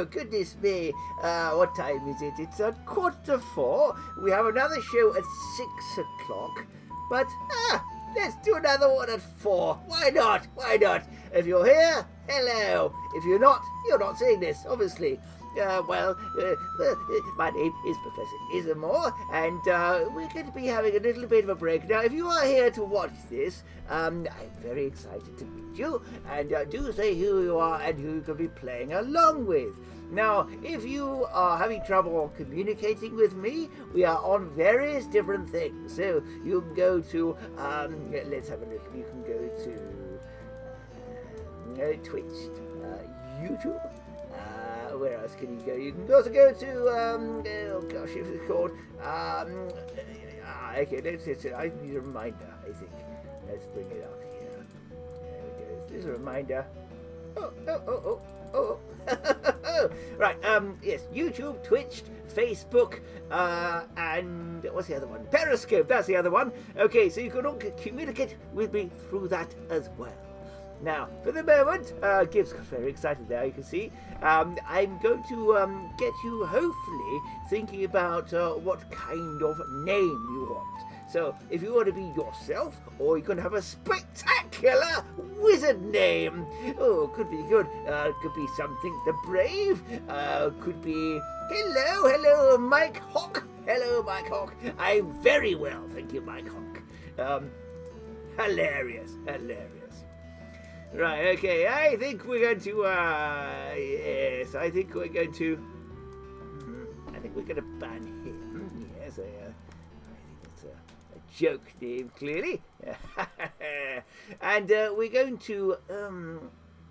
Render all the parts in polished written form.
Oh, goodness me. What time is it? It's 3:45. We have another show at 6 o'clock. But, let's do another one at 4. Why not? Why not? If you're here, hello. If you're not seeing this, obviously. My name is Professor Ismore, and we're going to be having a little bit of a break. Now, if you are here to watch this, I'm very excited to meet you, and do say who you are and who you could be playing along with. Now, if you are having trouble communicating with me, we are on various different things. So you can go to, let's have a look. You can go to Twitch, YouTube. Where else can you go? You can also go to, oh gosh, it's called, okay, I need a reminder, I think. Let's bring it up here. There we go. There's a reminder. Oh. Right, yes, YouTube, Twitch, Facebook, and what's the other one? Periscope, that's the other one. Okay, so you can all communicate with me through that as well. Now, for the moment, Gibbs got very excited there, you can see. I'm going to get you, hopefully, thinking about what kind of name you want. So, if you want to be yourself, or you can have a spectacular wizard name. Oh, could be good. Could be something the Brave. Could be, hello, Mike Hawk. Hello, Mike Hawk. I'm very well, thank you, Mike Hawk. Hilarious. Right, okay, I think we're going to, I think we're going to ban him. Yes, I think that's a joke name, clearly. And we're going to,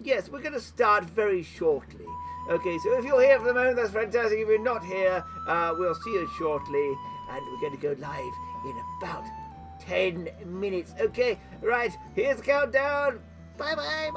yes, we're going to start very shortly. Okay, so if you're here for the moment, that's fantastic. If you're not here, we'll see you shortly. And we're going to go live in about 10 minutes. Okay, right, here's the countdown. Bye-bye.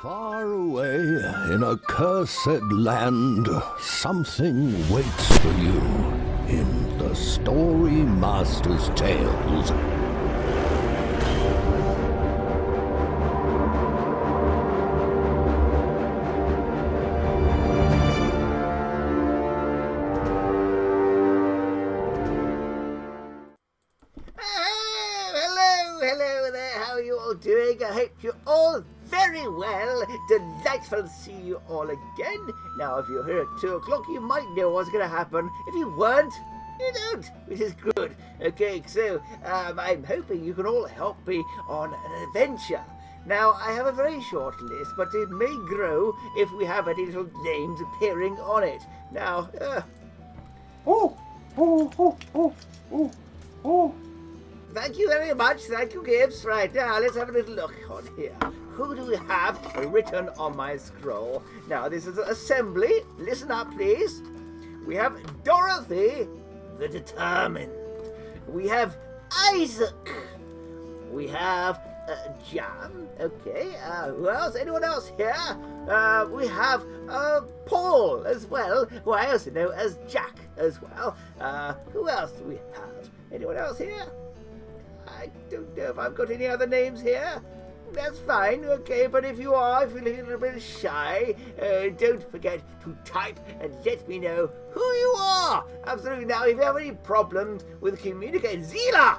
Far away in a cursed land, something waits for you in the Storymaster's tales. Hello there, how are you all doing? I hope you're all very well. Delightful to see you all again. Now, if you're here at 2 o'clock, you might know what's going to happen. If you weren't, you don't, which is good. Okay, so I'm hoping you can all help me on an adventure. Now, I have a very short list, but it may grow if we have any little names appearing on it. Now, thank you very much. Thank you, Gibbs. Right, now let's have a little look on here. Who do we have written on my scroll? Now, this is assembly. Listen up, please. We have Dorothy, the Determined. We have Isaac. We have Jan. Okay. Who else? Anyone else here? We have Paul as well, who I also know as Jack as well. Who else do we have? Anyone else here? I don't know if I've got any other names here. That's fine, okay, but if you are feeling a little bit shy, don't forget to type and let me know who you are. Absolutely. Now, if you have any problems with communicating, Zila!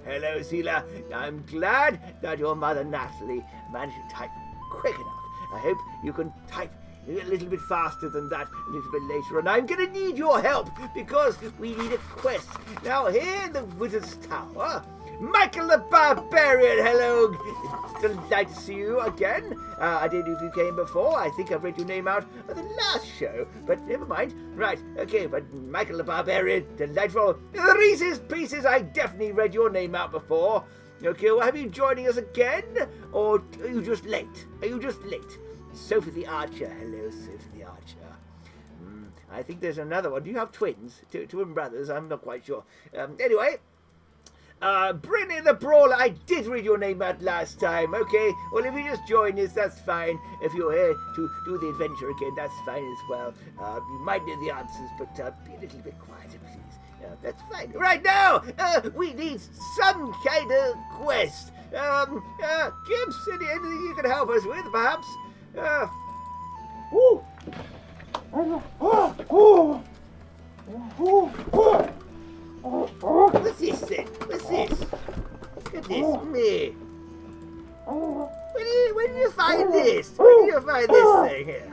Hello, Zila. I'm glad that your mother, Natalie, managed to type quick enough. I hope you can type a little bit faster than that a little bit later on. I'm going to need your help because we need a quest. Now, here in the Wizard's Tower, Michael the Barbarian, hello. It's delighted to see you again. I don't know if you came before. I think I've read your name out at the last show, but never mind. Right, okay, but Michael the Barbarian, delightful. The Reese's Pieces, I definitely read your name out before. Okay, well, have you joining us again, or are you just late? Are you just late? Sophie the Archer, hello, Sophie the Archer. I think there's another one. Do you have twins? Twin brothers? I'm not quite sure. Anyway. Brennan the Brawler, I did read your name out last time, okay? Well, if you just join us, that's fine. If you're here to do the adventure again, that's fine as well. You might know the answers, but be a little bit quieter, please. That's fine. Right now, we need some kind of quest. Gibbs, anything you can help us with, perhaps? What's this then? What's this? Goodness me. Where did you find this? Where did you find this thing here?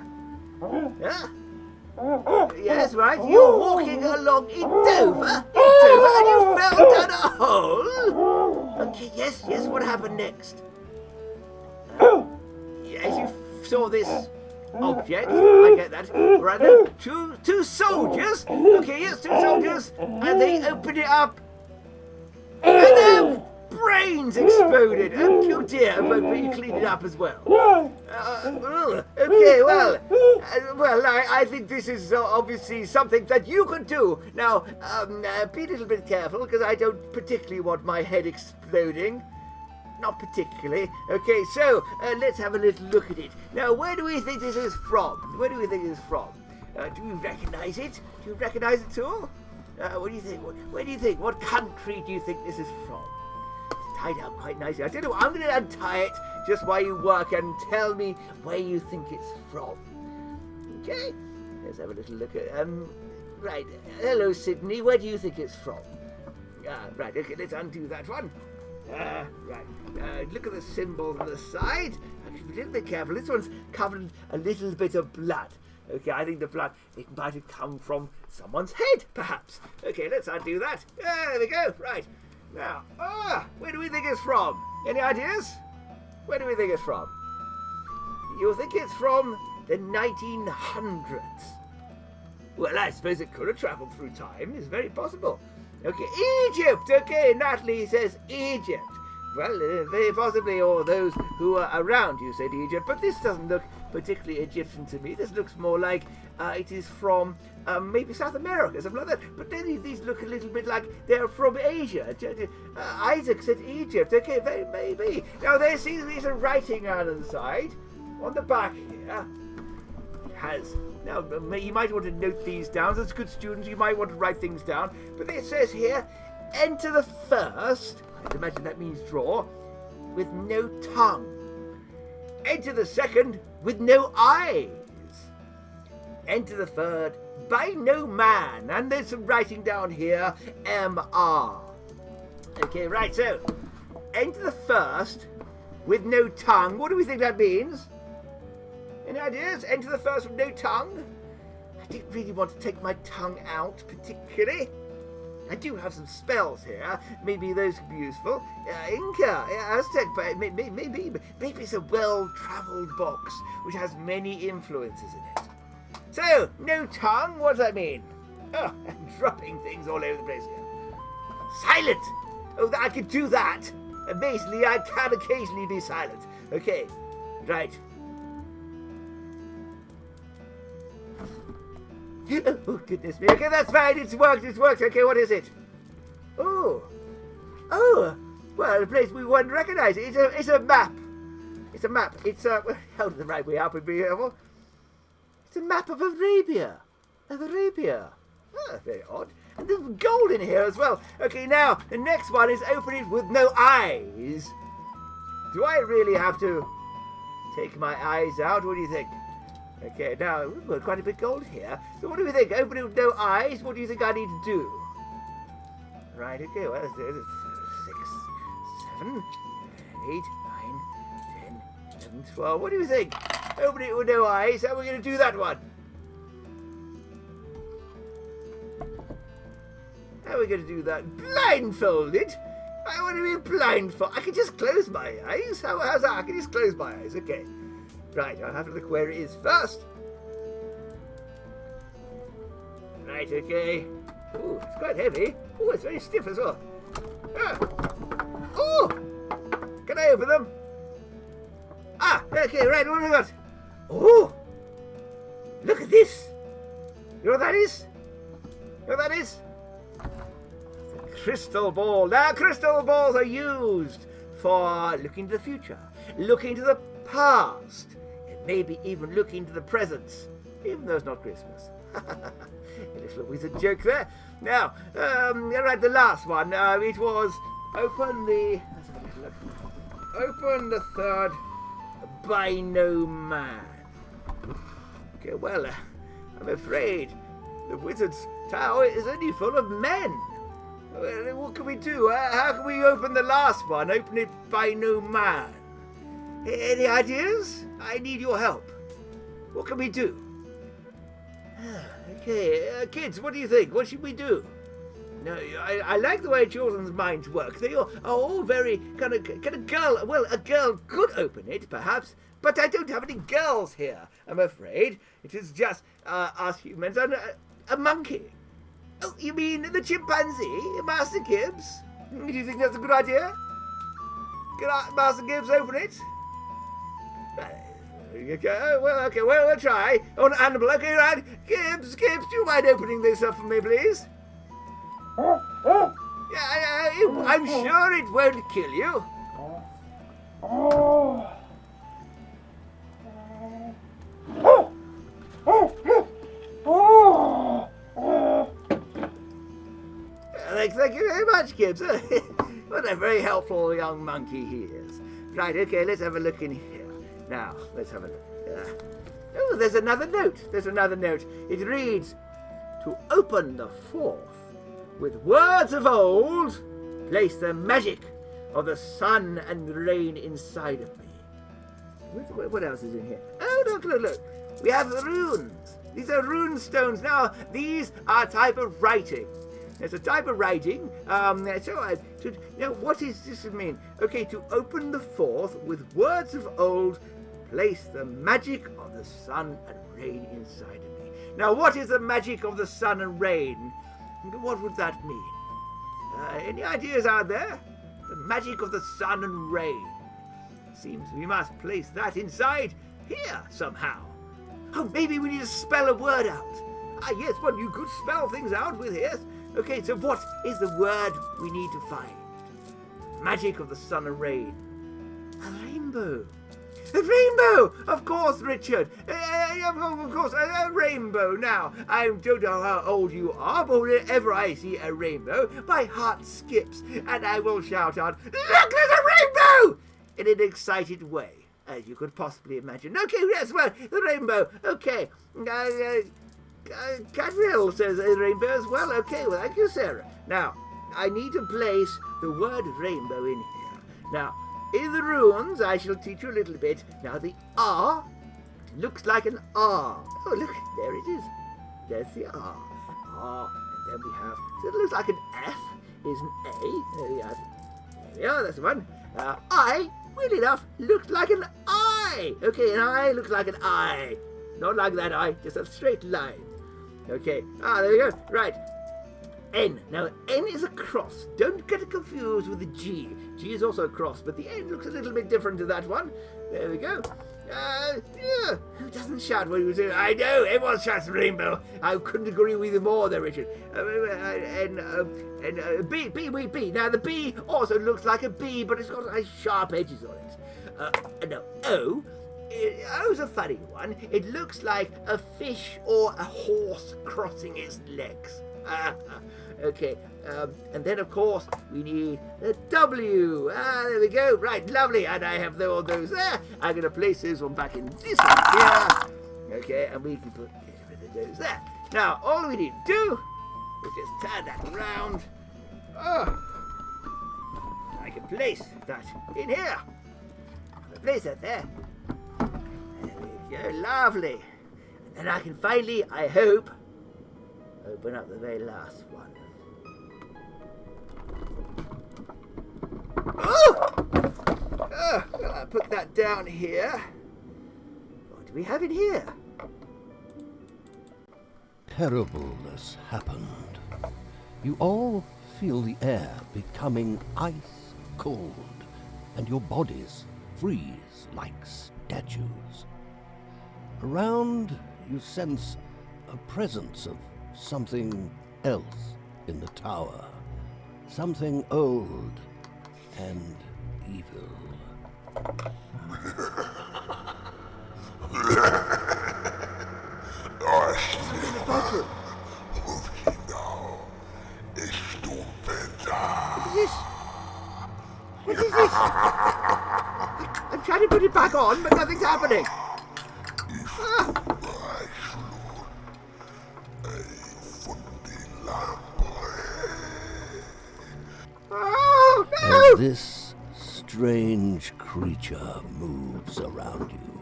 Huh? Yes, right. You're walking along in Dover? And you fell down a hole? Okay, yes, what happened next? Yes, you saw this object, I get that. Right then, two soldiers. Okay, yes, 2 soldiers, and they opened it up, and their brains exploded. Oh dear, but you cleaned it up as well. Okay, well, I think this is obviously something that you could do. Now, be a little bit careful, because I don't particularly want my head exploding. Not particularly. Okay, so let's have a little look at it. Now, where do we think this is from? Where do we think it's from? Do you recognize it? Do you recognize it at all? What do you think? Where do you think? What country do you think this is from? It's tied up quite nicely. I tell you what, I'm going to untie it just while you work and tell me where you think it's from. Okay, let's have a little look at right. Hello, Sydney. Where do you think it's from? Right. Okay, let's undo that one. Right. Look at the symbols on the side. Be a little bit careful. This one's covered in a little bit of blood. Okay, I think the blood, it might have come from someone's head, perhaps. Okay, let's undo that. There we go. Right. Now, where do we think it's from? Any ideas? Where do we think it's from? You think it's from the 1900s? Well, I suppose it could have travelled through time. It's very possible. Okay, Egypt! Okay, Natalie says Egypt. Well, very possibly, or those who are around you said Egypt, but this doesn't look particularly Egyptian to me. This looks more like it is from maybe South America, something like that. But then these look a little bit like they're from Asia. Isaac said Egypt. Okay, maybe. Now, there seems to be some writing out on the side. on the back here has, now you might want to note these down. As good students, you might want to write things down. But it says here, enter the first, I'd imagine that means draw, with no tongue. Enter the second with no eyes. Enter the third by no man. And there's some writing down here, MR. Okay, right, so enter the first with no tongue. What do we think that means? Any ideas? Enter the first with no tongue? I didn't really want to take my tongue out particularly. I do have some spells here. Maybe those could be useful. Inca, Aztec, maybe it's a well-travelled box which has many influences in it. So, no tongue, what does that mean? Oh, I'm dropping things all over the place here. Silent! Oh, I could do that. Amazingly, I can occasionally be silent. Okay, right. Oh, goodness me. Okay, that's fine. It's worked. Okay, what is it? Oh, well, a place we wouldn't recognize. It's a map. It's a map. It's held the right way up would be helpful. It's a map of Arabia. Oh, very odd. And there's gold in here as well. Okay, now, the next one is open it with no eyes. Do I really have to take my eyes out? What do you think? Okay, now, we've got quite a bit of gold here. So what do we think? Open it with no eyes? What do you think I need to do? Right, okay, well, it's 6, 7, 8, 9, 10, 11, 12. What do you think? Open it with no eyes. How are we going to do that one? How are we going to do that? Blindfolded? I want to be blindfolded. I can just close my eyes. How's that? I can just close my eyes. Okay. Right, I'll have to look where it is first. Right, okay. Ooh, it's quite heavy. Ooh, it's very stiff as well. Ooh! Can I open them? Ah, okay, right, what have we got? Ooh! Look at this! You know what that is? You know what that is? It's a crystal ball. Now, crystal balls are used for looking to the future, looking to the past, and maybe even looking to the present, even though it's not Christmas. A little wizard joke there. Now, right, the last one. It was open the. Let's have a little look. Open the third by no man. Okay, well, I'm afraid the wizard's tower is only full of men. Well, what can we do? How can we open the last one? Open it by no man. Any ideas? I need your help. What can we do? Okay, kids, what do you think? What should we do? No, I like the way children's minds work. They are all very kind of girl. Well, a girl could open it, perhaps, but I don't have any girls here. I'm afraid it is just us humans and a monkey. Oh, you mean the chimpanzee, Master Gibbs? Do you think that's a good idea? Can Master Gibbs open it? Okay, well, we'll try. On animal, okay, right. Gibbs, do you mind opening this up for me, please? Yeah, I'm sure it won't kill you. Thank you very much, Gibbs. What a very helpful young monkey he is. Right, okay, let's have a look in here. Now, let's have a look. Oh, there's another note. It reads, to open the fourth with words of old, place the magic of the sun and rain inside of me. What else is in here? Oh, look. We have the runes. These are rune stones. Now, these are a type of writing. There's a type of writing. Now, what does this mean? Okay, to open the fourth with words of old, place the magic of the sun and rain inside of me. Now, what is the magic of the sun and rain? What would that mean? Any ideas out there? The magic of the sun and rain. Seems we must place that inside here somehow. Oh, maybe we need to spell a word out. Ah, yes, well, you could spell things out with here. Okay, so what is the word we need to find? Magic of the sun and rain. A rainbow. The rainbow! Of course, Richard. Of course, a rainbow. Now, I don't know how old you are, but whenever I see a rainbow, my heart skips, and I will shout out, "Look, there's a rainbow!" in an excited way, as you could possibly imagine. Okay, yes, well, the rainbow. Okay. Cadriel says a rainbow as well. Okay, well, thank you, Sarah. Now, I need to place the word rainbow in here. Now, in the runes, I shall teach you a little bit. Now, the R looks like an R. Oh, look, there it is. There's the R. R, and then we have, so it looks like an F is an A. There we are, that's the one. I, weirdly enough, looks like an I. Okay, an I looks like an I. Not like that I, just a straight line. Okay, there we go. Right. N. Now, N is a cross. Don't get it confused with the G. G is also a cross, but the N looks a little bit different to that one. There we go. Who doesn't shout when you say, I know, everyone shouts rainbow. I couldn't agree with you more there, Richard. B. Now, the B also looks like a B, but it's got nice sharp edges on it. No, O. O's a funny one. It looks like a fish or a horse crossing its legs. Okay, and then of course we need a W. There we go. Right, lovely. And I have all those there. I'm going to place this one back in this one here. Okay, and we can get rid of those there. Now, all we need to do is just turn that around. I can place that in here. I'll place that there. There we go. Lovely. And then I can finally, I hope, open up the very last one. Well, I'll put that down here. What do we have in here? Terribleness happened. You all feel the air becoming ice cold, and your bodies freeze like statues. Around, you sense a presence of something else in the tower. Something old and evil. What is this? I'm trying to put it back on, but nothing's happening. Oh, no! As this strange creature moves around you,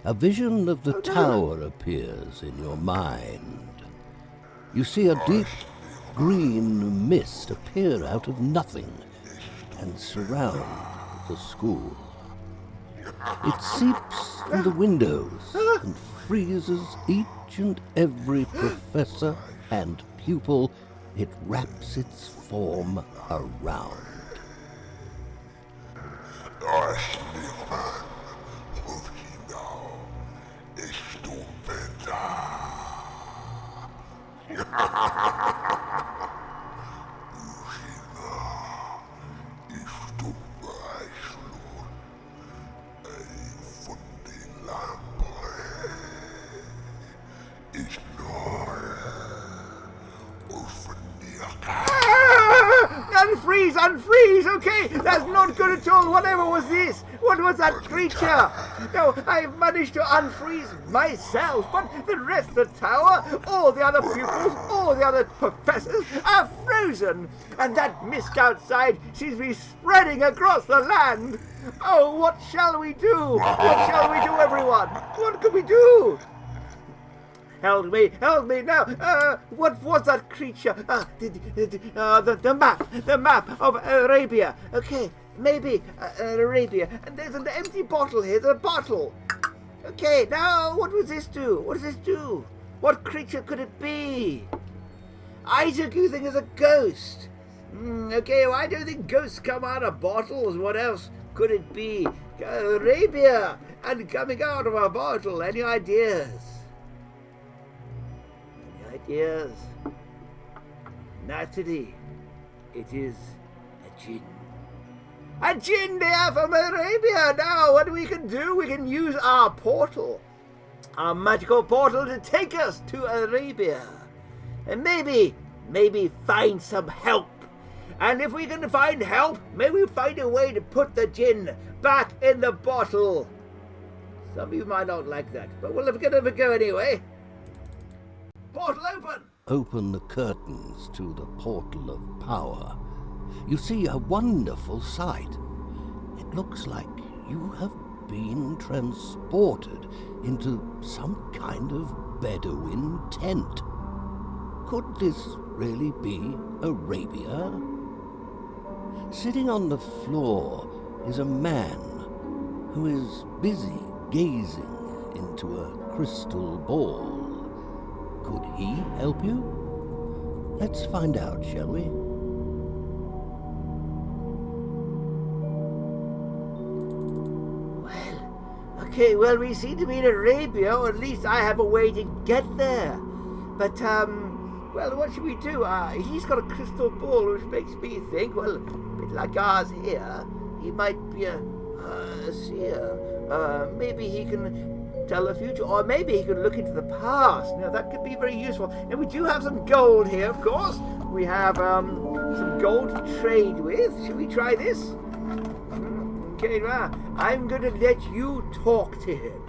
a vision of the tower appears in your mind. You see a deep green mist appear out of nothing and surround the school. It seeps through the windows and freezes each and every professor and pupil it wraps its form around. Unfreeze, okay, that's not good at all. Whatever was this? What was that creature? No, I've managed to unfreeze myself, but the rest of the tower, all the other pupils, all the other professors are frozen, and that mist outside seems to be spreading across the land. Oh, what shall we do? What shall we do, everyone? What can we do? Help me now! What was that creature? The map of Arabia. Okay, maybe Arabia. And there's an empty bottle here. The bottle. Okay, now what does this do? What does this do? What creature could it be? Isaac, you think it's a ghost? Okay, well, I don't think ghosts come out of bottles. What else could it be? Arabia and coming out of a bottle. Any ideas? Yes, naturally, it is a Jinn. A Jinn there from Arabia. Now, what we can do, we can use our portal. Our magical portal to take us to Arabia. And maybe find some help. And if we can find help, maybe we find a way to put the Jinn back in the bottle. Some of you might not like that, but we'll give it a go anyway. Portal open! Open the curtains to the portal of power. You see a wonderful sight. It looks like you have been transported into some kind of Bedouin tent. Could this really be Arabia? Sitting on the floor is a man who is busy gazing into a crystal ball. Could he help you? Let's find out, shall we? Okay, well, we seem to be in Arabia, or at least I have a way to get there. But, well, what should we do? He's got a crystal ball, which makes me think, well, a bit like ours here, he might be a seer. Maybe he can tell the future, or maybe he can look into the past. Now, that could be very useful. Now, we do have some gold here, of course. We have some gold to trade with. Should we try this? Okay, I'm going to let you talk to him.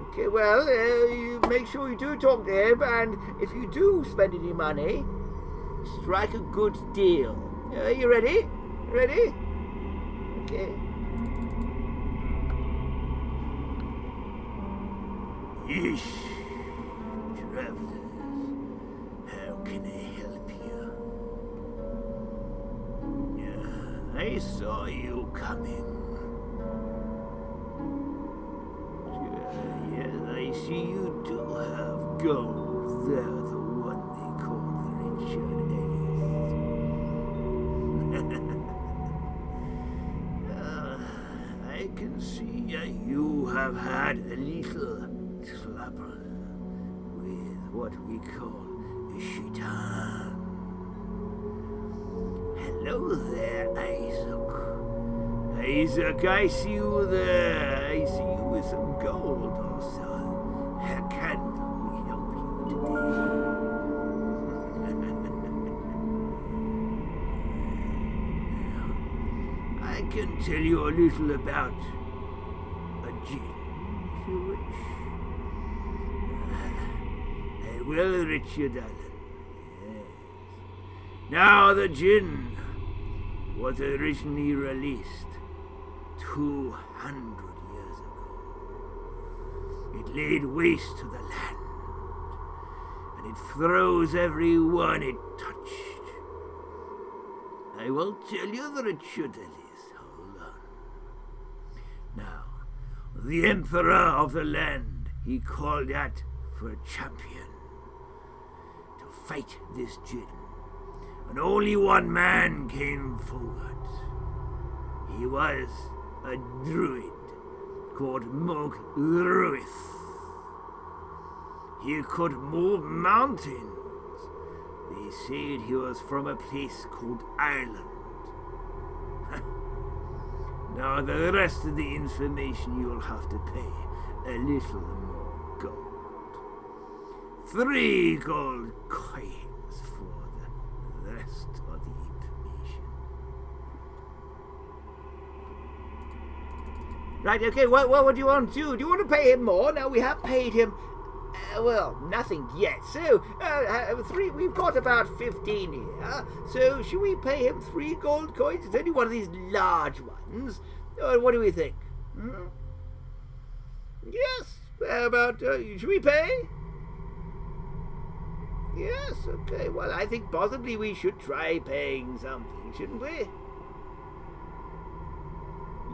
Okay, well, you make sure you do talk to him, and if you do spend any money, strike a good deal. You ready? Ready? Okay. Yeesh, travelers, how can I help you? I saw you coming. Yes, I see you do have gold. They're the one they call the Richard Ellis. I can see you have had a little trouble with what we call a shaitan. Hello there, Isaac. Isaac, I see you there. I see you with some gold also. How can we help you today? I can tell you a little about a Jinn, if you wish. I will, Richard Allen. Yes. Now, the Jinn was originally released 200 years ago. It laid waste to the land, and it froze everyone it touched. I will tell you the Richard Ellis. Hold on. Now, the emperor of the land, he called out for a champion to fight this Jinn. And only one man came forward. He was a druid called Mog Ruith. He could move mountains. They said he was from a place called Ireland. Now the rest of the information you'll have to pay a little more gold. 3 gold coins for the rest of the information. Right, okay, what do you want to do? Do you want to pay him more? Now, we have paid him, well, nothing yet. So, 3, we've got about 15 here. So, should we pay him 3 gold coins? It's only one of these large ones. What do we think? Yes, how about, should we pay? Yes, okay. Well, I think possibly we should try paying something, shouldn't we?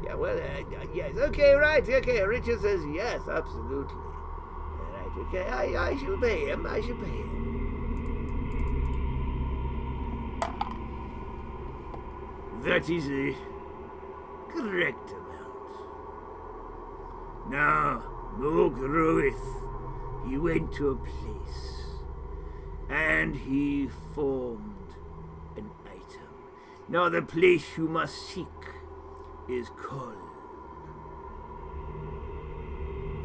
Yeah, well, yes. Okay, right, okay. Richard says yes, absolutely. Right, okay. I shall pay him. I shall pay him. That is the correct amount. Now, Mog Ruith, he went to a place, and he formed an item. Now the place you must seek is called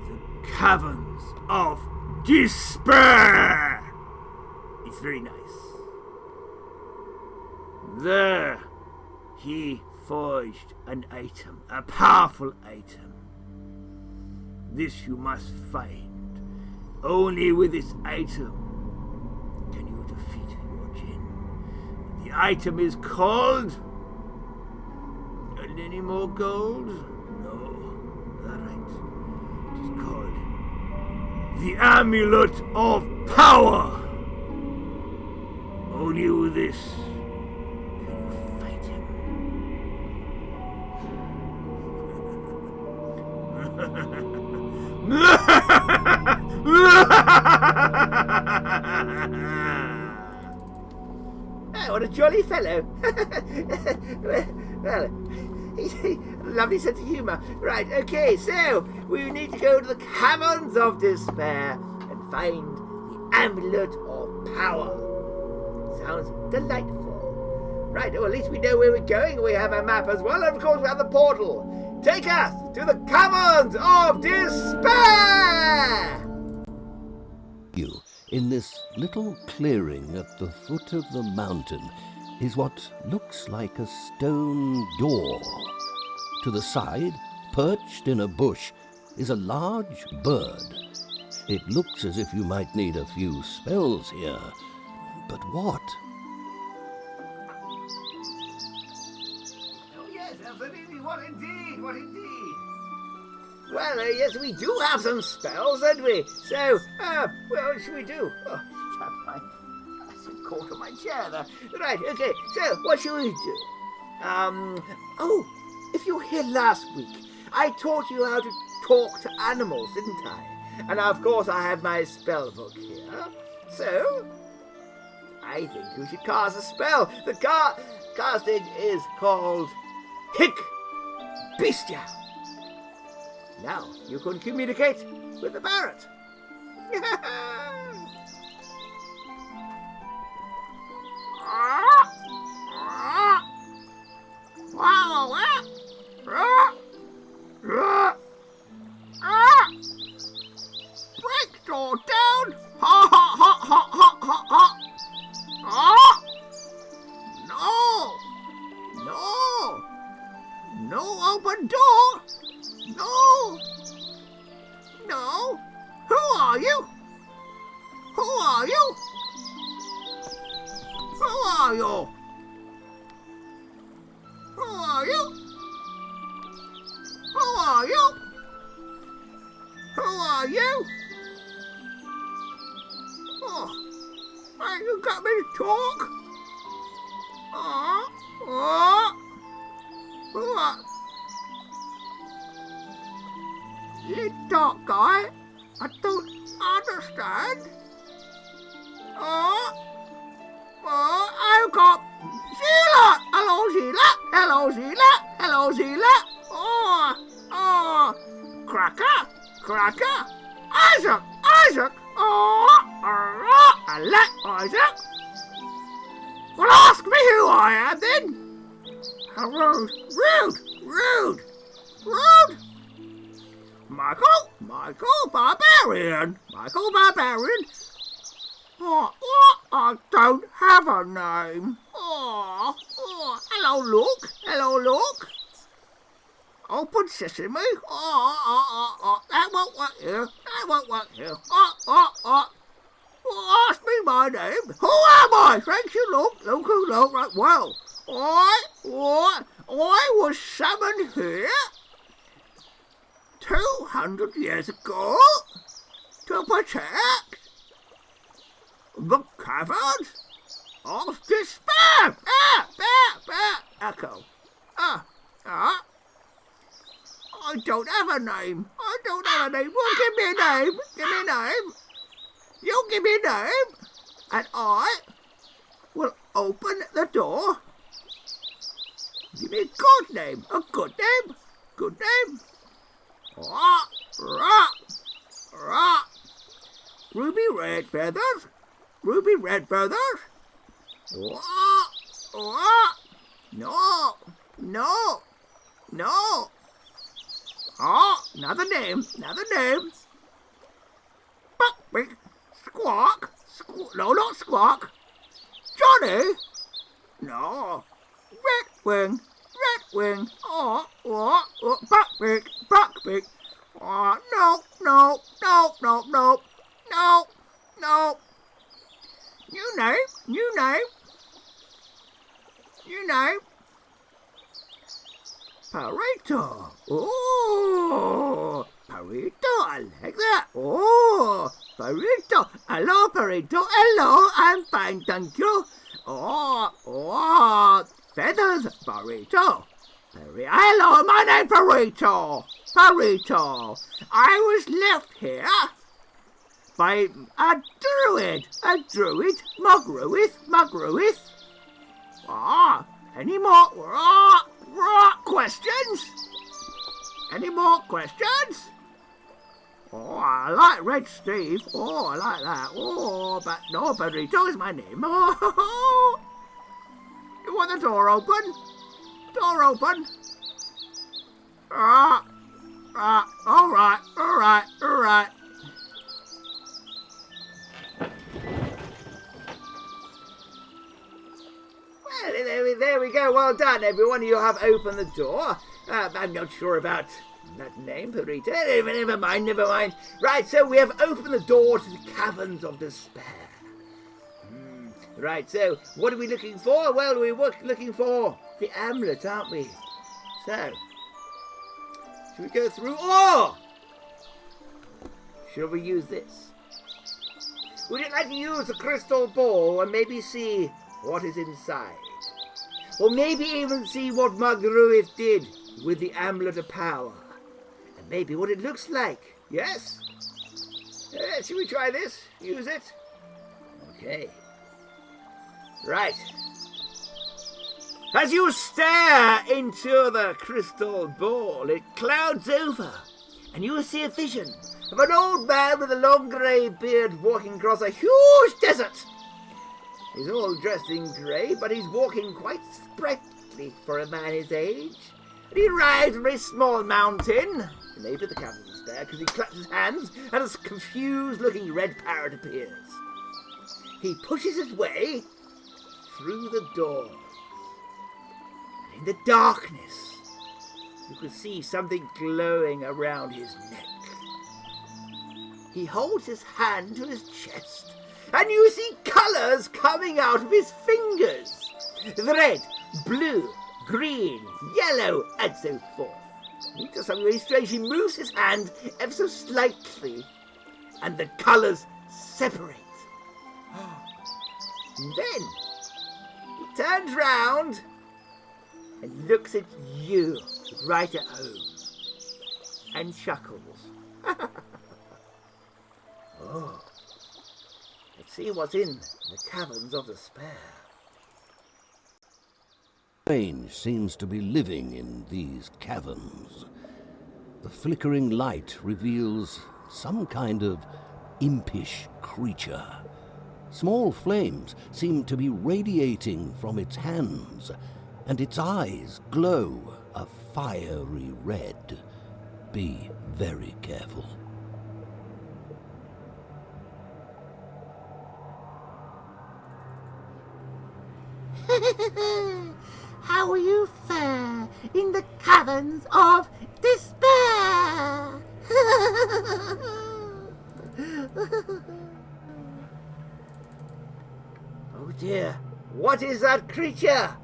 the Caverns of Despair. It's very nice. There, he forged an item, a powerful item. This you must find. Only with this item can you defeat your Jinn. The item is called... And any more gold? No. All right. It is called the Amulet of Power. Only with this can you fight him. Oh, what a jolly fellow. Well, he's a lovely sense of humour. Right, okay, so we need to go to the Caverns of Despair and find the Amulet of Power. Sounds delightful. Right, well, at least we know where we're going. We have a map as well, and of course we have the portal. Take us to the Caverns of Despair! You, in this little clearing at the foot of the mountain, is what looks like a stone door. To the side, perched in a bush, is a large bird. It looks as if you might need a few spells here. But what? Oh yes, absolutely. What indeed, what indeed. Well, yes, we do have some spells, don't we? So, well, what should we do? Oh, I caught on my chair there. Right, okay, so what should we do? Oh, if you were here last week, I taught you how to talk to animals, didn't I? And of course I have my spell book here. So, I think you should cast a spell. The casting is called Hic Bestia. Now you can communicate with the parrot. Break door down. Ha ha ha ha ha ha ha. No. No open door. No. Who are you? Who are you? Who are you? Who are you? Who are you? Who are you? Oh, ain't you got me to talk? Who are... You dark guy, I don't understand. I've got Sheila. Hello, Sheila. Hello, Sheila. Hello, Sheila. Cracker. Isaac. I like Isaac. Well, ask me who I am then. How rude. Michael Barbarian. Oh, I don't have a name. Hello, Luke. Open sesame. That won't work here. Ask me my name. Who am I? Thank you, Luke. Luke. Right, well, I was summoned here 200 years ago to protect the Caverns of Despair. Echo. I don't have a name. Well, give me a name. You give me a name, and I will open the door. Give me a good name. Ruby red feathers. No, no, no. Oh, another name. Buckbeak, Squawk, no, not Squawk. Johnny? No. Redwing. Oh, Buckbeak. Oh, no. New name. Pareto. Oh, Pareto, I like that. Oh, Pareto. Hello, Pareto. Hello, I'm fine, thank you. Oh, feathers, Pareto. Hello, my name's Pareto. I was left here by a druid, Mugruith. Any more questions? Oh, I like Red Steve. Oh, I like that. Oh, but no, Burrito is my name. Oh, you want the door open? All right. Well, there we go. Well done, everyone. You have opened the door. I'm not sure about that name, Perita. Never mind. Right, so we have opened the door to the Caverns of Despair. Right, so what are we looking for? Well, we're looking for the amulet, aren't we? So, should we go through? Oh! Shall we use this? Would you like to use the crystal ball and maybe see what is inside? Or maybe even see what Mugruith did with the Amulet of Power. And maybe what it looks like. Yes? Should we try this? Use it? Okay. Right. As you stare into the crystal ball, it clouds over, and you see a vision of an old man with a long grey beard walking across a huge desert. He's all dressed in grey, but he's walking quite sprightly for a man his age. And he arrives at a very small mountain, maybe the Caverns of Despair, because he claps his hands, and a confused-looking red parrot appears. He pushes his way through the doors. And in the darkness, you can see something glowing around his neck. He holds his hand to his chest, and you see colours coming out of his fingers. Red, blue, green, yellow, and so forth. He does something very strange. He moves his hand ever so slightly, and the colours separate. And then he turns round and looks at you right at home and chuckles. Oh, let's see what's in the Caverns of Despair. Strange seems to be living in these caverns. The flickering light reveals some kind of impish creature. Small flames seem to be radiating from its hands, and its eyes glow a fiery red. Be very careful. How will you fare in the Caverns of Despair? Oh dear, what is that creature?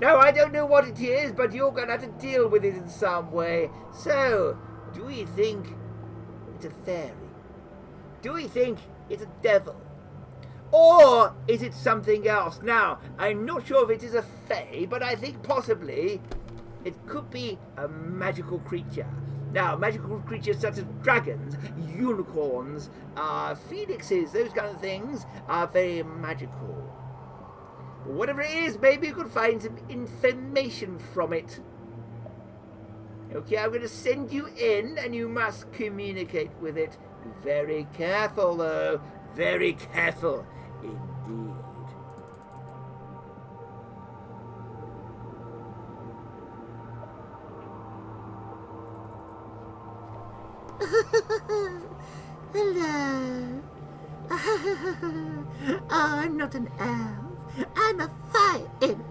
No, I don't know what it is, but you're going to have to deal with it in some way. So, do we think it's a fairy? Do we think it's a devil? Or is it something else? Now, I'm not sure if it is a fae, but I think possibly it could be a magical creature. Now, magical creatures such as dragons, unicorns, phoenixes, those kind of things are very magical. Whatever it is, maybe you could find some information from it. Okay, I'm going to send you in, and you must communicate with it. Be very careful, though. Very careful indeed. Hello. Oh, I'm not an elf. I'm a fire imp.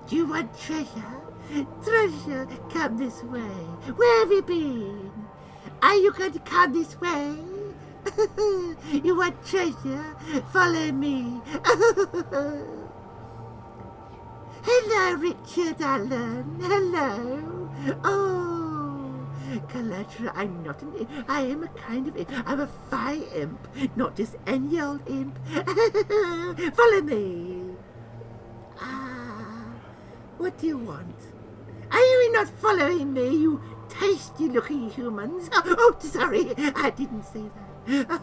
Do you want treasure? Treasure, come this way. Where have you been? Are you going to come this way? You want treasure? Follow me. Hello, Richard Allen. Hello. Oh, Calandra, I'm not an imp. I am a kind of imp. I'm a fire imp, not just any old imp. Follow me. What do you want? Are you not following me, you tasty-looking humans? Oh, sorry, I didn't say that.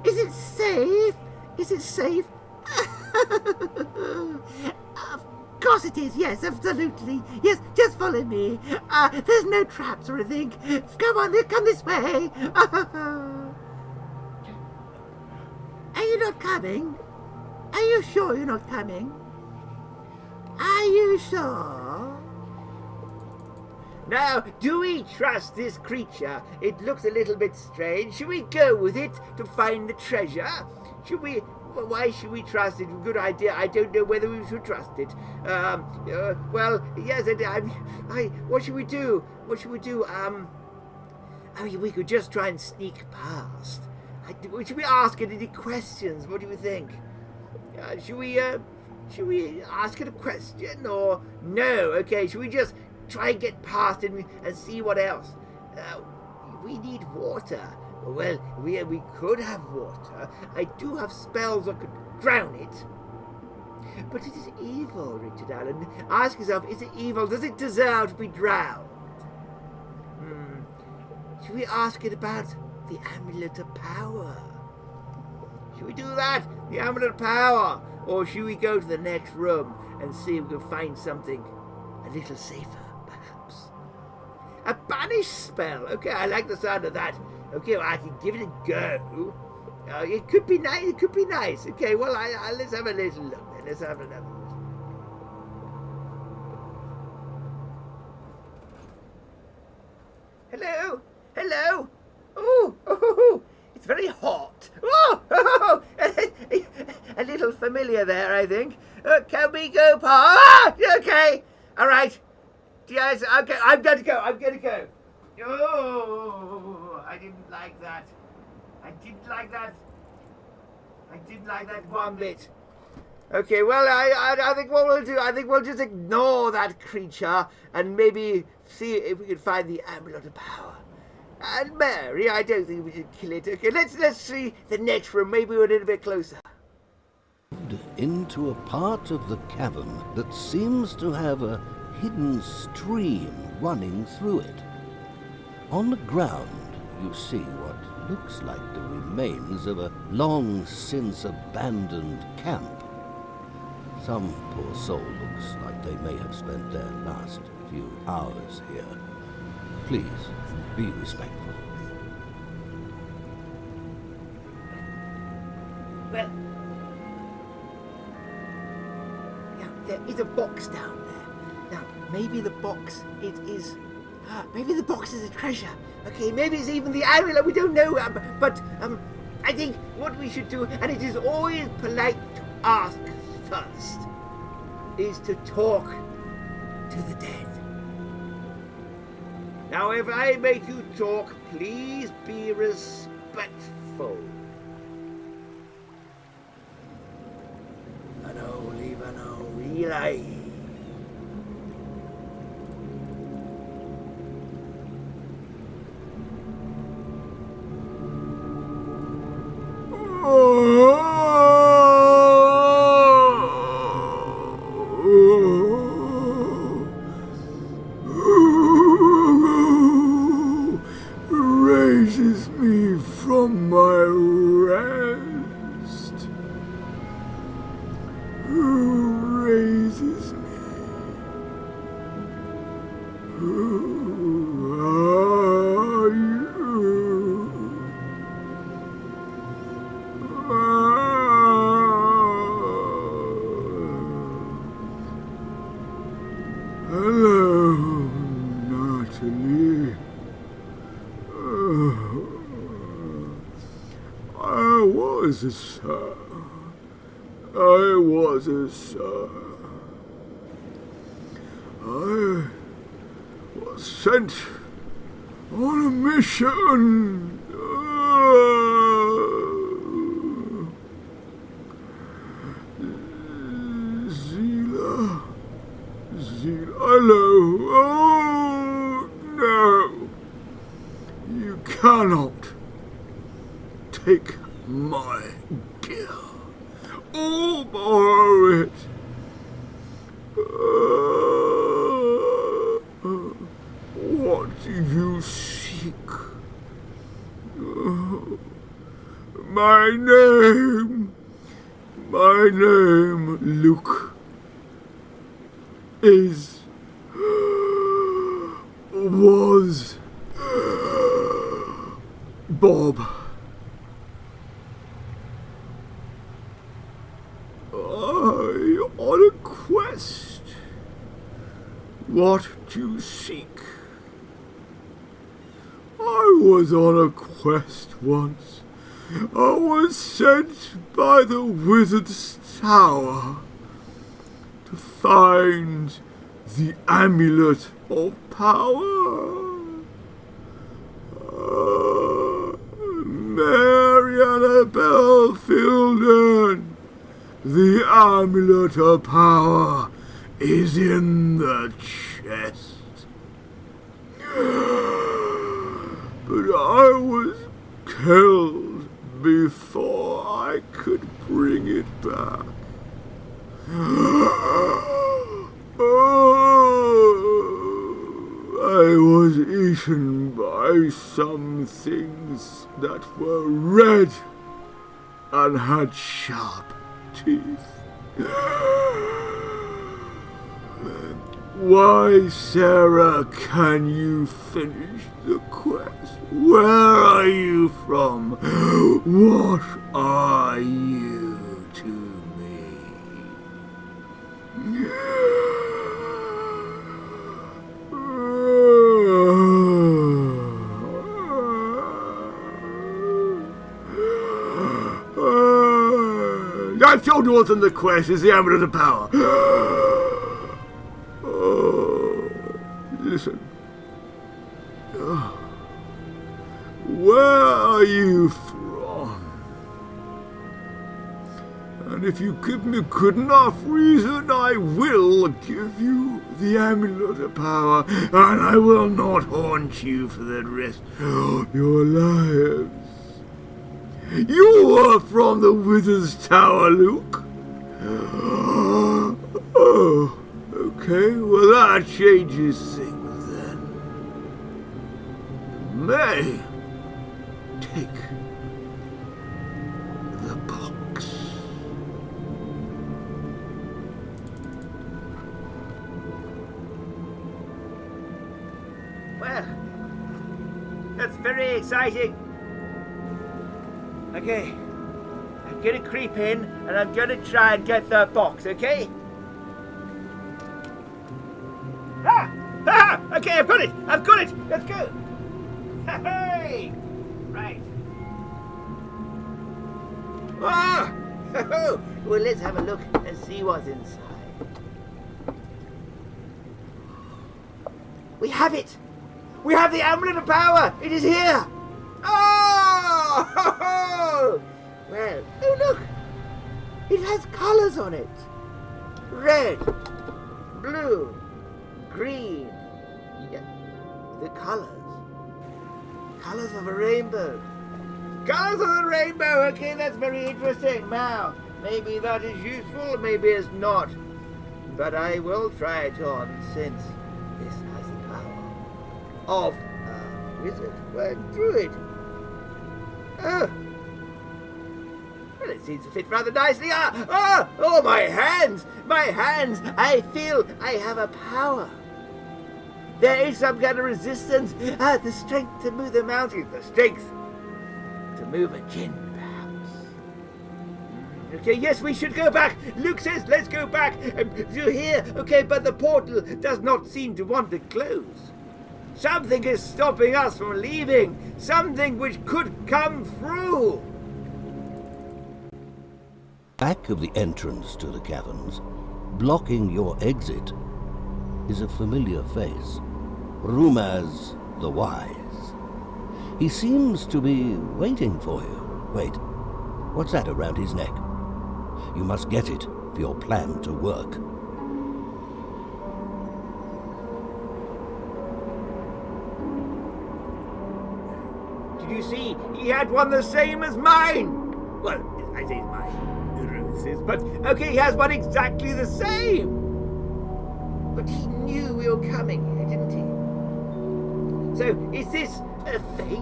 Is it safe? Is it safe? Of course it is, yes, absolutely. Yes, just follow me. There's no traps or anything. Come on, come this way. Are you not coming? Are you sure you're not coming? Are you sure? Now, do we trust this creature? It looks a little bit strange. Should we go with it to find the treasure? Should we? Why should we trust it? Good idea. I don't know whether we should trust it. Well, yes. What should we do? What should we do? I mean, we could just try and sneak past. Should we ask it any questions? What do you think? Should we ask it a question or no? Okay, should we just try and get past it and see what else? We need water. Well, we could have water. I do have spells that could drown it. But it is evil, Richard Allen. Ask yourself, is it evil? Does it deserve to be drowned? Should we ask it about the Amulet of Power? Should we do that? The Amulet of Power? Or should we go to the next room and see if we can find something a little safer, perhaps? A banish spell. Okay, I like the sound of that. Okay, well, I can give it a go. It could be nice. It could be nice. Okay, well, let's have a little look then. Let's have another look. Hello? Hello? Oh, it's very hot. Oh, a little familiar there, I think. Can we go past? Okay, all right. Yes, okay, I'm going to go. Oh, I didn't like that. I didn't like that one bit. Okay, well, I think what we'll do, I think we'll just ignore that creature and maybe see if we can find the Amulet of Power. And Mary, I don't think we should kill it. Okay, let's see the next room. Maybe we're a little bit closer. Into a part of the cavern that seems to have a hidden stream running through it. On the ground, you see what looks like the remains of a long since abandoned camp. Some poor soul looks like they may have spent their last few hours here. Please, be respectful. Well, now there is a box down there. Now, maybe the box maybe the box is a treasure. Okay, maybe it's even the amulet. We don't know. But I think what we should do, and it is always polite to ask first, is to talk to the dead. Now, if I make you talk, please be respectful. Relay. Raises me from my rest. Who raises Natalie. I was a sir. I was a sir. I was sent on a mission. Zila. Hello. Oh, no. You cannot take my gear or borrow it. What do you seek? My name, Luke, was Bob. On a quest. What do you seek? I was on a quest once. I was sent by the Wizard's Tower to find the Amulet of Power. Mary Annabelle Fielden, the Amulet of Power is in the chest. But I was killed before I could bring it back. I was eaten by some things that were red and had sharp teeth. Why, Sarah, can you finish the quest? Where are you from? What are you to me? I told you what's in the quest is the Amulet of Power. Listen. Where are you from? And if you give me good enough reason, I will give you the Amulet of Power, and I will not haunt you for the rest of your lives. You are from the Wizard's Tower, Luke. Oh, okay, well that changes things then. You may take the box. Well, that's very exciting. Okay, I'm gonna creep in and I'm gonna try and get the box, okay? Okay, I've got it! Let's go! Hey! Right. Well, let's have a look and see what's inside. We have it! We have the Amulet of Power! It is here! Oh! Well, oh look! It has colours on it. Red, blue, green. Yeah, the colours. Colours of a rainbow. Colours of a rainbow! Okay, that's very interesting. Now, maybe that is useful, maybe it's not. But I will try it on since this has the power of a wizard. Well, druid. Oh. Well, it seems to fit rather nicely. Oh, my hands! My hands! I feel I have a power. There is some kind of resistance. The strength to move the mountains. The strength to move a Jinn, perhaps. Okay, yes, we should go back. Luke says, let's go back to here. Okay, but the portal does not seem to want to close. Something is stopping us from leaving. Something which could come through. Back of the entrance to the caverns, blocking your exit, is a familiar face, Rumaz the Wise. He seems to be waiting for you. Wait, what's that around his neck? You must get it for your plan to work. Did you see? He had one the same as mine. Well, I say mine. Ruth's, but okay, he has one exactly the same. But he knew we were coming, didn't he? So, is this a fake?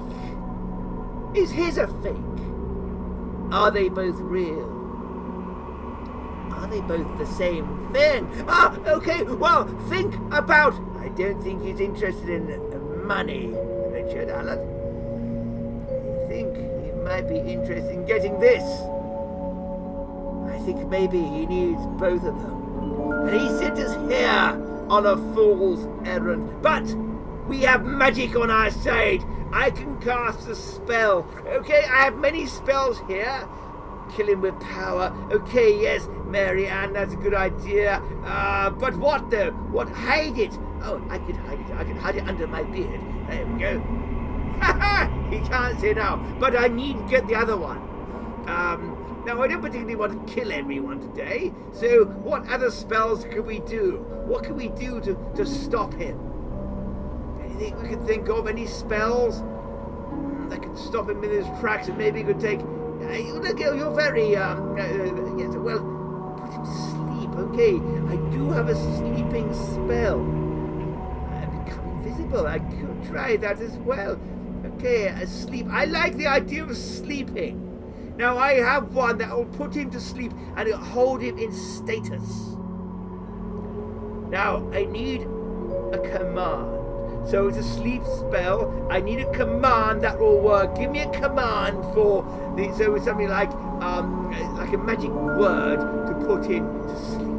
Is his a fake? Are they both real? Are they both the same thing? Ah, okay, well, think about... I don't think he's interested in money, Richard Allen. I think he might be interested in getting this. I think maybe he needs both of them. And he sent us here on a fool's errand. But we have magic on our side. I can cast a spell. Okay, I have many spells here. Kill him with power. Okay, yes, Mary Ann, that's a good idea. But what though? What? Hide it. Oh, I could hide it. I could hide it under my beard. There we go. He can't say now. But I need to get the other one. Now, I don't particularly want to kill everyone today, so what other spells can we do? What can we do to stop him? Anything we can think of? Any spells that could stop him in his tracks and maybe could take... you're very... yes, well, put him to sleep. Okay, I do have a sleeping spell. I become invisible. I could try that as well. Okay, sleep. I like the idea of sleeping. Now, I have one that will put him to sleep and it'll hold him in status. Now, I need a command. So it's a sleep spell. I need a command that will work. Give me a command for the... So it's something like a magic word to put him to sleep.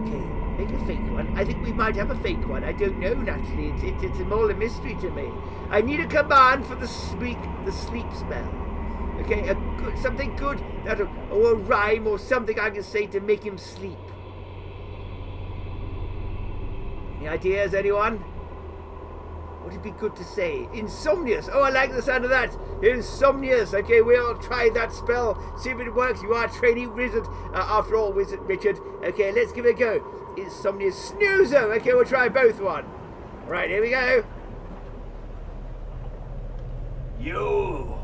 Okay, make a fake one. I think we might have a fake one. I don't know, naturally. It's all a mystery to me. I need a command for the sleep spell. Okay, something good, or a rhyme or something I can say to make him sleep. Any ideas, anyone? What would be good to say? Insomnious. Oh, I like the sound of that. Insomnious. Okay, we'll try that spell. See if it works. You are a trainee wizard, after all, Wizard Richard. Okay, let's give it a go. Insomnious snoozer. Okay, we'll try both one. Right, here we go. You.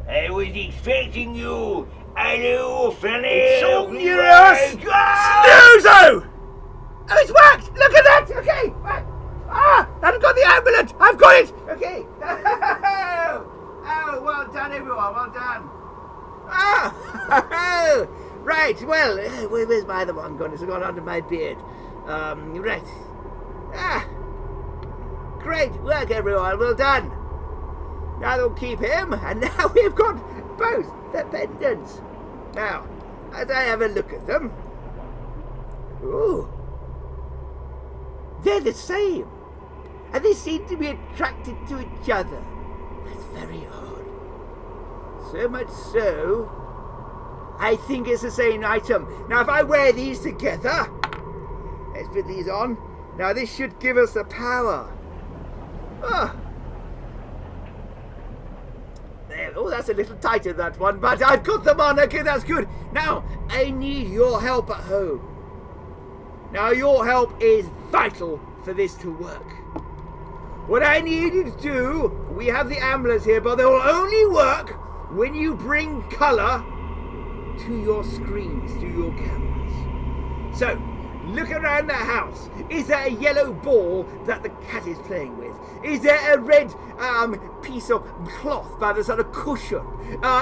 I was expecting you. Hello, Philly. Insomnious! Snoozo! Oh, it's worked! Look at that! Okay, right. I've got the amulet! I've got it! Okay. Oh, well done, everyone. Well done. Right, well, where's my other one gone? It's gone under my beard. Right. Great work, everyone. Well done. Now they'll keep him, and now we've got both the pendants. Now, as I have a look at them... Ooh. They're the same. And they seem to be attracted to each other. That's very odd. So much so, I think it's the same item. Now, if I wear these together... Let's put these on. Now, this should give us the power. Oh, that's a little tighter, that one, but I've got them on. Okay, that's good. Now, I need your help at home. Now, your help is vital for this to work. What I need you to do, we have the amulets here, but they will only work when you bring colour to your screens, to your cameras. So, look around the house. Is there a yellow ball that the cat is playing with? Is there a red piece of cloth by the sort of cushion?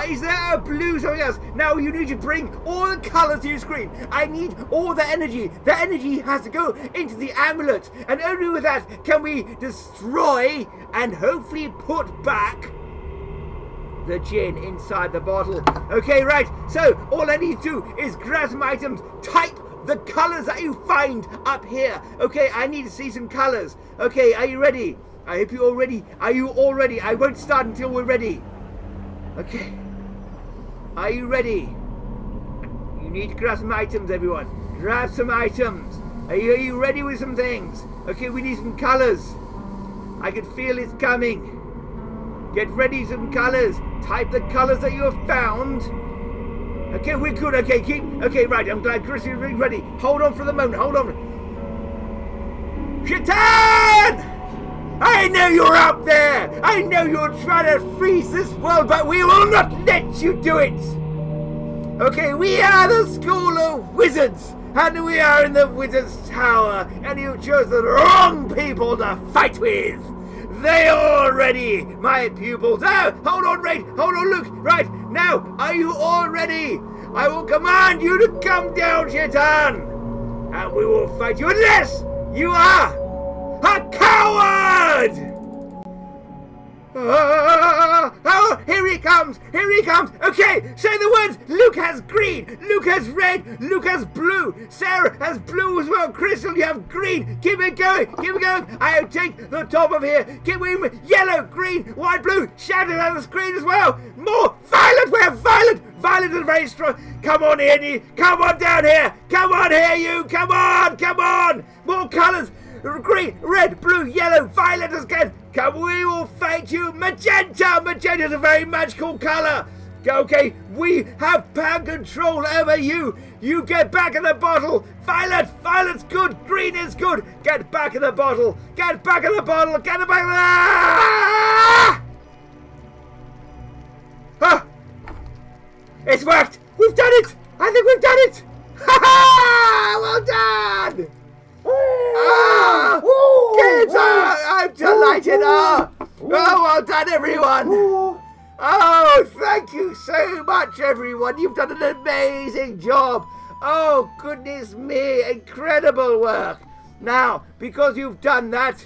Is there a blue something else? Now you need to bring all the colours to your screen. I need all the energy. The energy has to go into the amulet. And only with that can we destroy and hopefully put back the Jinn inside the bottle. Okay, right. So all I need to do is grab some items, type the colours that you find up here. Okay, I need to see some colours. Okay, are you ready? I hope you're all ready. Are you all ready? I won't start until we're ready. Okay. Are you ready? You need to grab some items, everyone. Grab some items. Are you ready with some things? Okay, we need some colours. I can feel it's coming. Get ready, some colours. Type the colours that you have found. Okay, we're good. Okay, okay, right. I'm glad Chris is ready. Hold on for the moment. Hold on. Shaitan! I know you're out there. I know you're trying to freeze this world, but we will not let you do it. Okay, we are the School of Wizards, and we are in the Wizard's Tower, and you chose the wrong people to fight with. They are ready, my pupils. Oh, hold on, Ray. Hold on, Luke. Right, now, are you all ready? I will command you to come down, Shaitan, and we will fight you unless you are a coward! Oh, here he comes! Here he comes! Okay, say the words! Luke has green, Luke has red, Luke has blue, Sarah has blue as well, Crystal, you have green! Keep it going! Keep it going! I'll take the top of here! Keep it yellow, green, white, blue, Shannon has the screen as well! More! Violet! We have Violet! Violet is very strong! Come on here, come on down here! Come on here, you! Come on! Come on! More colours! Green, red, blue, yellow, violet again. Come, we will fight you. Magenta! Magenta is a very magical colour. Okay, we have power control over you. You get back in the bottle. Violet, violet's good. Green is good. Get back in the bottle. Get back in the bottle. Get back in the... Ah! It's worked. We've done it. I think we've done it. Ha ha! Well done. Kids, I'm delighted. Oh, well done, everyone. Oh, thank you so much, everyone. You've done an amazing job. Oh, goodness me, incredible work. Now, because you've done that,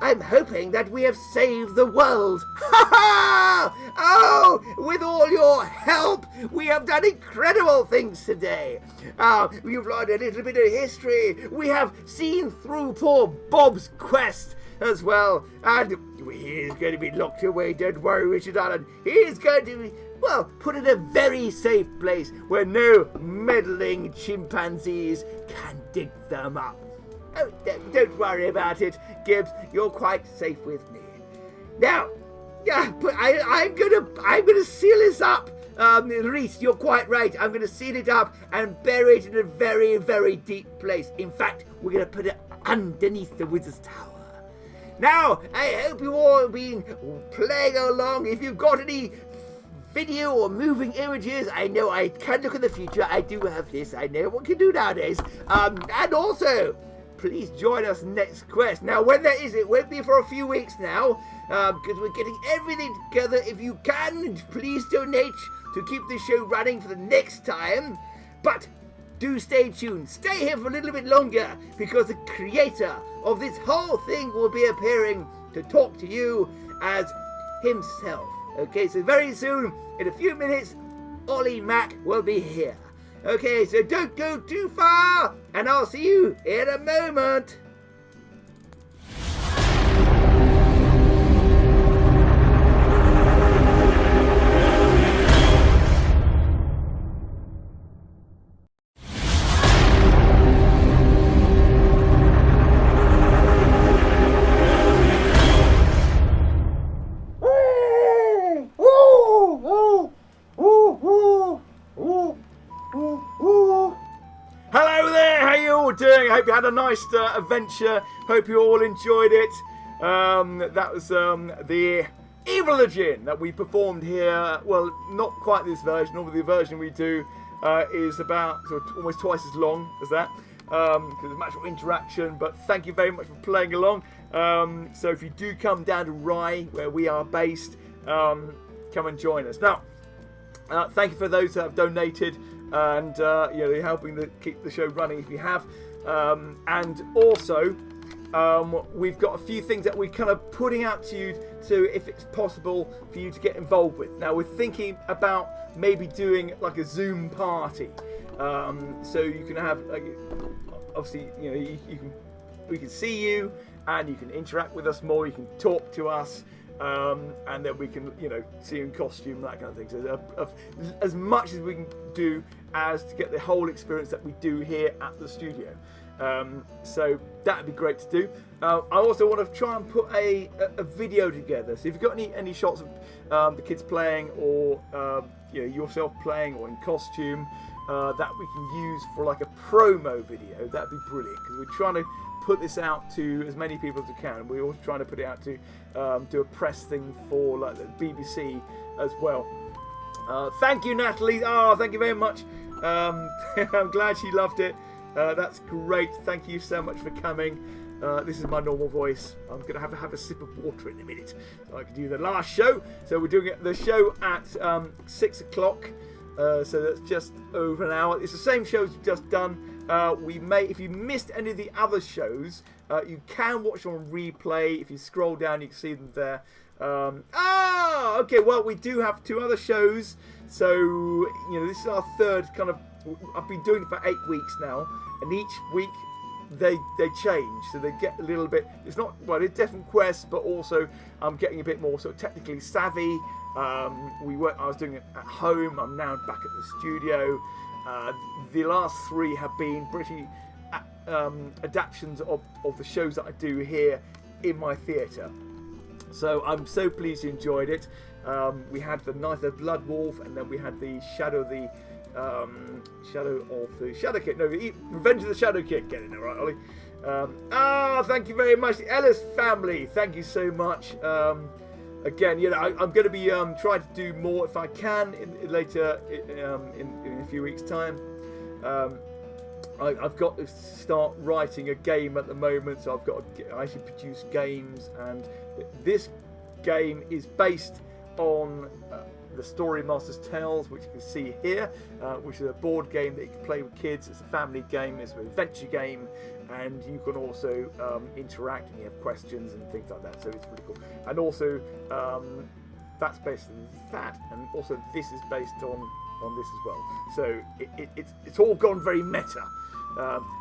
I'm hoping that we have saved the world. Ha ha! Oh, with all your help, we have done incredible things today. We've learned a little bit of history. We have seen through poor Bob's quest as well. And he's going to be locked away, don't worry, Richard Allen. He's going to be, well, put in a very safe place where no meddling chimpanzees can dig them up. Oh, don't worry about it, Gibbs. You're quite safe with me. Now, yeah, but I'm gonna seal this up. Reese, you're quite right. I'm gonna seal it up and bury it in a very, very deep place. In fact, we're gonna put it underneath the Wizard's Tower. Now, I hope you all have been playing along. If you've got any video or moving images, I know I can look in the future. I do have this. I know what you can do nowadays. And also, please join us next quest. Now, when that is, it won't be for a few weeks now, because we're getting everything together. If you can, please donate to keep the show running for the next time. But do stay tuned. Stay here for a little bit longer, because the creator of this whole thing will be appearing to talk to you as himself. Okay, so very soon, in a few minutes, Ollie Mack will be here. Okay, so don't go too far, and I'll see you in a moment. Hello there, how you all doing? I hope you had a nice adventure. Hope you all enjoyed it. That was the Evil of Jinn that we performed here. Well, not quite this version. Normally the version we do is about sort of almost twice as long as that, because there's much more interaction. But thank you very much for playing along. So if you do come down to Rye, where we are based, come and join us. Now, thank you for those that have donated and you're helping to keep the show running if you have. And also, we've got a few things that we're kind of putting out to you, so if it's possible for you to get involved with. Now, we're thinking about maybe doing like a Zoom party. So you can have, like, obviously, you know, we can see you, and you can interact with us more. You can talk to us, and then we can, you know, see you in costume, that kind of thing. So as much as we can do as to get the whole experience that we do here at the studio. So that'd be great to do. I also want to try and put a video together. So if you've got any shots of the kids playing, or you know, yourself playing, or in costume, that we can use for like a promo video, that'd be brilliant, because we're trying to put this out to as many people as we can. We're also trying to put it out to do a press thing for like the BBC as well. Thank you, Natalie. Thank you very much. I'm glad she loved it. That's great. Thank you so much for coming. This is my normal voice. I'm going to have a sip of water in a minute so I can do the last show. So we're doing the show at 6 o'clock. So that's just over an hour. It's the same shows we've just done. If you missed any of the other shows, you can watch them on replay. If you scroll down, you can see them there. Okay, well, we do have 2 other shows. So, you know, this is our third kind of... I've been doing it for 8 weeks now, and each week they change, so they get a little bit... It's not... Well, it's different quests, but also I'm getting a bit more sort of technically savvy. I was doing it at home. I'm now back at the studio. The last 3 have been pretty adaptations of the shows that I do here in my theatre. So I'm so pleased you enjoyed it. We had the Night of the Blood Wolf, and then we had the Shadow of the Shadow Kid. No, Revenge of the Shadow Kid. Get in there, right, Ollie? Thank you very much, the Ellis family. Thank you so much. Again, you know, I'm going to be trying to do more if I can later in a few weeks' time. I've got to start writing a game at the moment, so I've got to actually produce games, and this game is based on the Storymaster's Tales, which you can see here, which is a board game that you can play with kids. It's a family game, it's an adventure game, and you can also interact, and you have questions and things like that, so it's really cool. And also that's based on that, and also this is based on this as well, so it's all gone very meta.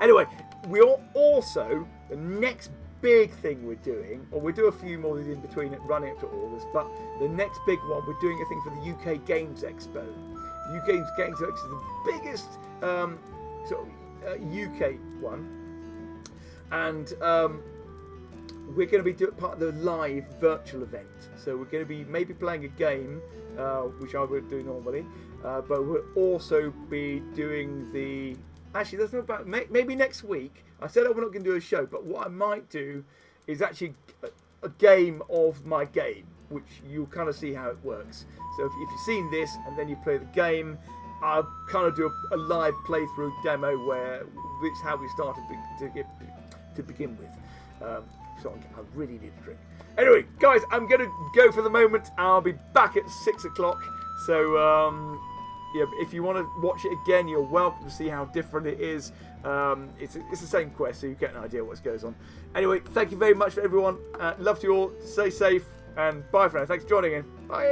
Anyway, we're also, the next big thing we're doing, or we'll do a few more in between it running up to August, but the next big one, we're doing a thing for the UK Games Expo. UK Games Expo is the biggest UK one, and we're going to be doing part of the live virtual event. So we're going to be maybe playing a game, which I would do normally, but we'll also be doing the... Actually, that's not about... Maybe next week. I said we're not going to do a show, but what I might do is actually a game of my game, which you'll kind of see how it works. So if you've seen this and then you play the game, I'll kind of do a live playthrough demo where it's how we started to begin with. So I really need a drink. Anyway, guys, I'm going to go for the moment. I'll be back at 6 o'clock. So... yeah, if you want to watch it again, you're welcome to see how different it is. It's the same quest, so you get an idea what goes on. Anyway, thank you very much for everyone. Love to you all. Stay safe, and bye for now. Thanks for joining in. Bye.